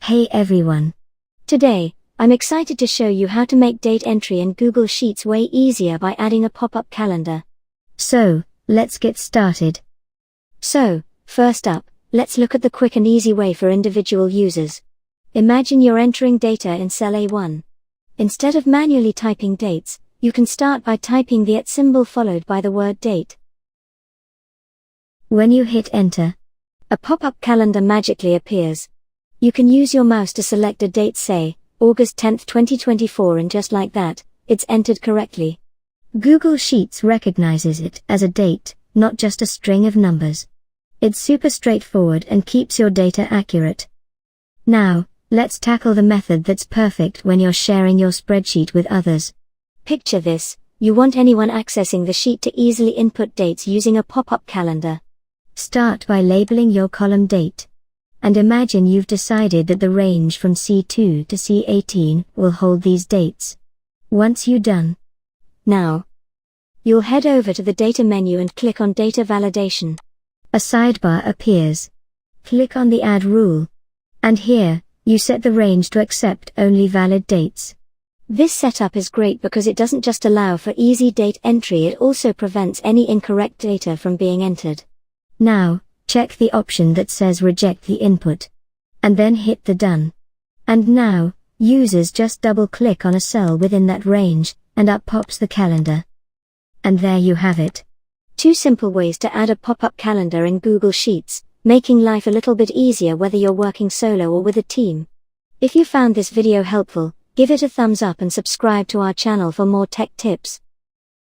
Hey everyone. Today, I'm excited to show you how to make date entry in Google Sheets way easier by adding a pop-up calendar. So, let's get started. So, first up, let's look at the quick and easy way for individual users. Imagine you're entering data in cell A1. Instead of manually typing dates, you can start by typing the @ symbol followed by the word date. When you hit enter, a pop-up calendar magically appears. You can use your mouse to select a date, say, August 10th, 2024, and just like that, it's entered correctly. Google Sheets recognizes it as a date, not just a string of numbers. It's super straightforward and keeps your data accurate. Now, let's tackle the method that's perfect when you're sharing your spreadsheet with others. Picture this: you want anyone accessing the sheet to easily input dates using a pop-up calendar. Start by labeling your column date. And imagine you've decided that the range from C2 to C18 will hold these dates. Once you're done, now, you'll head over to the Data menu and click on Data Validation. A sidebar appears. Click on the Add rule. And here, you set the range to accept only valid dates. This setup is great because it doesn't just allow for easy date entry, it also prevents any incorrect data from being entered. Now, check the option that says Reject the input. And then hit the Done. And now, users just double-click on a cell within that range, and up pops the calendar. And there you have it. 2 simple ways to add a pop-up calendar in Google Sheets, making life a little bit easier whether you're working solo or with a team. If you found this video helpful, give it a thumbs up and subscribe to our channel for more tech tips.